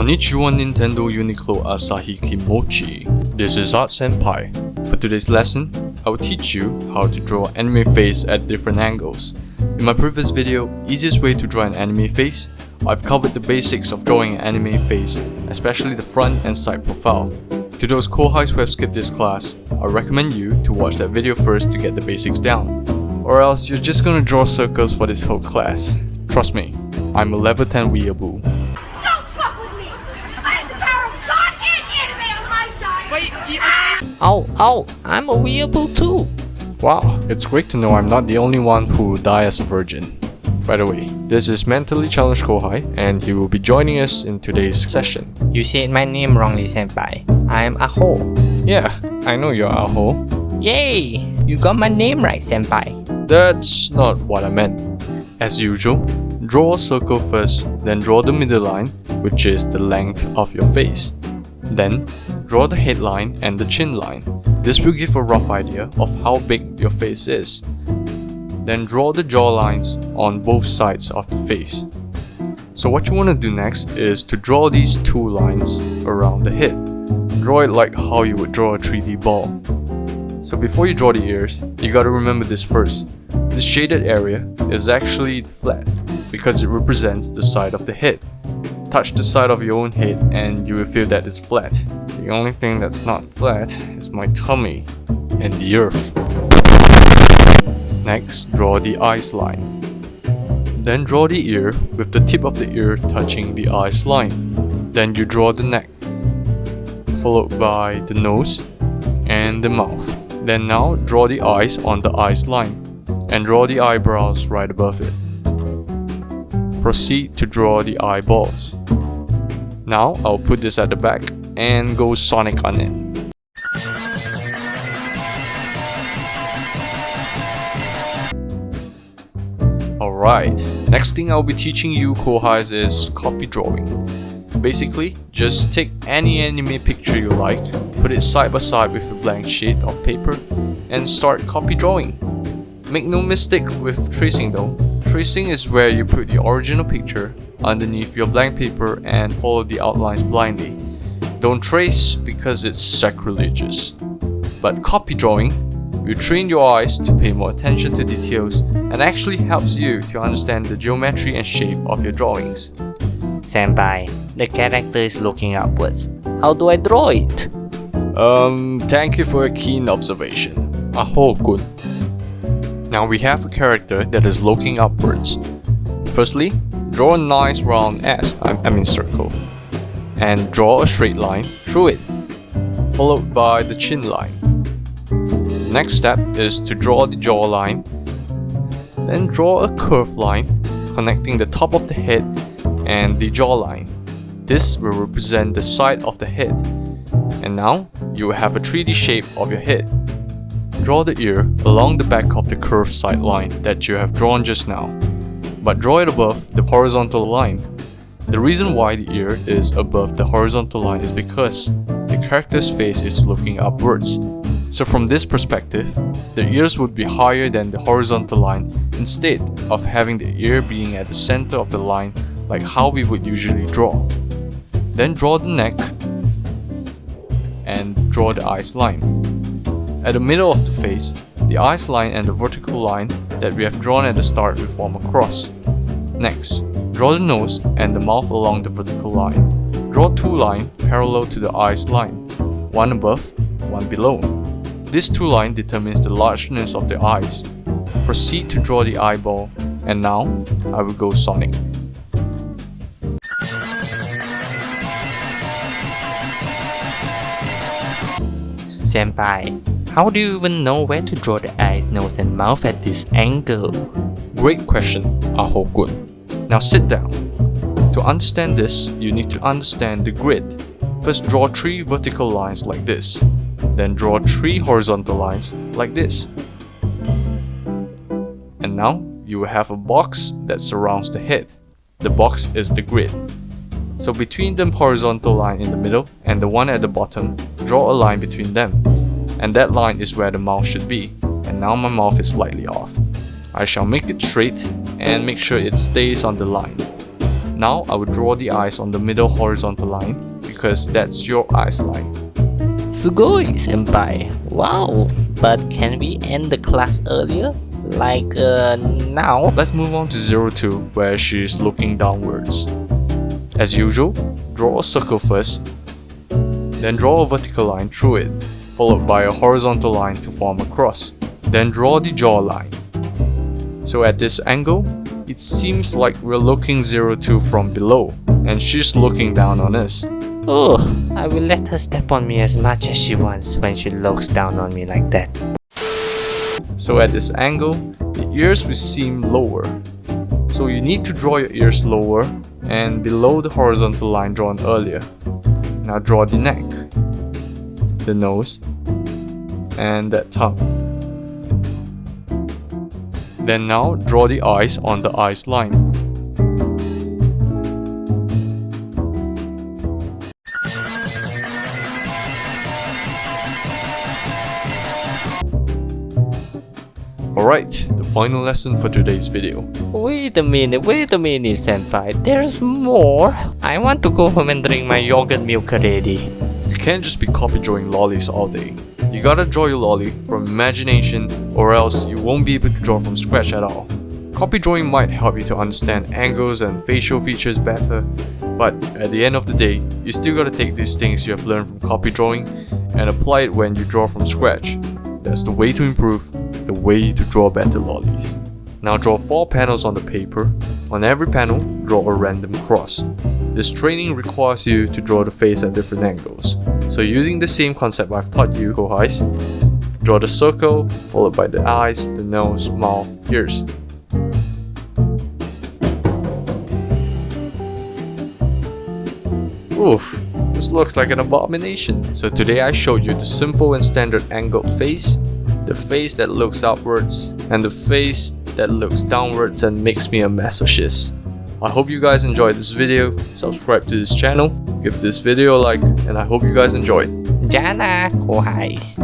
Konnichiwa Nintendo Uniqlo Asahi Kimochi. This is Art Senpai. For today's lesson, I will teach you how to draw anime face at different angles. In my previous video, Easiest Way to Draw an Anime Face, I've covered the basics of drawing an anime face, especially the front and side profile. To those kohais who have skipped this class, I recommend you to watch that video first to get the basics down. Or else you're just gonna draw circles for this whole class. Trust me, I'm a level 10 weeaboo. Ow, I'm a weeaboo too. Wow, it's great to know I'm not the only one who died as a virgin. By the way, this is Mentally Challenged Kohai and he will be joining us in today's session. You said my name wrongly, Senpai. I'm Aho. Yeah, I know you're Aho. Yay! You got my name right, Senpai. That's not what I meant. As usual, draw a circle first, then draw the middle line, which is the length of your face. Then, draw the headline and the chin line. This will give a rough idea of how big your face is. Then draw the jaw lines on both sides of the face. So what you want to do next is to draw these two lines around the head. Draw it like how you would draw a 3D ball. So before you draw the ears, you gotta remember this first. This shaded area is actually flat because it represents the side of the head. Touch the side of your own head and you will feel that it's flat. The only thing that's not flat is my tummy and the earth. Next, draw the eyes line. Then draw the ear with the tip of the ear touching the eyes line. Then you draw the neck, followed by the nose and the mouth. Then now draw the eyes on the eyes line and draw the eyebrows right above it. Proceed to draw the eyeballs. Now I'll put this at the back and go Sonic on it. Alright, next thing I'll be teaching you kohais is copy drawing. Basically, just take any anime picture you like, put it side by side with a blank sheet of paper, and start copy drawing. Make no mistake with tracing though. Tracing is where you put the original picture underneath your blank paper and follow the outlines blindly. Don't trace because it's sacrilegious. But copy drawing will train your eyes to pay more attention to details and actually helps you to understand the geometry and shape of your drawings. Senpai, the character is looking upwards. How do I draw it? Thank you for a keen observation. Aho-kun. Now we have a character that is looking upwards. Firstly, draw a nice round S, circle, and draw a straight line through it, followed by the chin line. The next step is to draw the jaw line, then draw a curved line connecting the top of the head and the jawline. This will represent the side of the head. And now, you will have a 3D shape of your head. Draw the ear along the back of the curved side line that you have drawn just now, but draw it above the horizontal line. The reason why the ear is above the horizontal line is because the character's face is looking upwards. So from this perspective, the ears would be higher than the horizontal line instead of having the ear being at the center of the line like how we would usually draw. Then draw the neck and draw the eyes line. At the middle of the face, the eyes line and the vertical line that we have drawn at the start will form a cross. Next, draw the nose and the mouth along the vertical line. Draw two lines parallel to the eyes line, one above, one below. This two line determines the largeness of the eyes. Proceed to draw the eyeball, and now I will go Sonic. Senpai, how do you even know where to draw the eyes, nose and mouth at this angle? Great question, Aho-kun. Now sit down. To understand this, you need to understand the grid. First draw 3 vertical lines like this. Then draw 3 horizontal lines like this. And now, you will have a box that surrounds the head. The box is the grid. So between the horizontal line in the middle and the one at the bottom, draw a line between them. And that line is where the mouth should be. And now my mouth is slightly off. I shall make it straight and make sure it stays on the line. Now I would draw the eyes on the middle horizontal line because that's your eyes line. Sugoi, Senpai. Wow. But can we end the class earlier? Like now? Let's move on to 02 where she is looking downwards. As usual, draw a circle first, then draw a vertical line through it, followed by a horizontal line to form a cross. Then draw the jawline. So at this angle, it seems like we're looking 02 from below, and she's looking down on us. Oh, I will let her step on me as much as she wants when she looks down on me like that. So at this angle, the ears will seem lower. So you need to draw your ears lower and below the horizontal line drawn earlier. Now draw the neck, the nose, and that tongue. Then now draw the eyes on the eyes line. Alright, the final lesson for today's video. Wait a minute, Senpai. There's more. I want to go home and drink my yogurt milk already. You can't just be copy drawing lollies all day. You gotta draw your lolly from imagination, or else you won't be able to draw from scratch at all. Copy drawing might help you to understand angles and facial features better, but at the end of the day, you still gotta take these things you have learned from copy drawing and apply it when you draw from scratch. That's the way to improve, the way to draw better lollies. Now draw 4 panels on the paper. On every panel, draw a random cross. This training requires you to draw the face at different angles. So using the same concept I've taught you, Kohais, draw the circle, followed by the eyes, the nose, mouth, ears. Oof, this looks like an abomination. So today I showed you the simple and standard angled face, the face that looks upwards, and the face that looks downwards and makes me a mess of shiz. I hope you guys enjoyed this video, subscribe to this channel, give this video a like, and I hope you guys enjoyed. Jana, Kohais.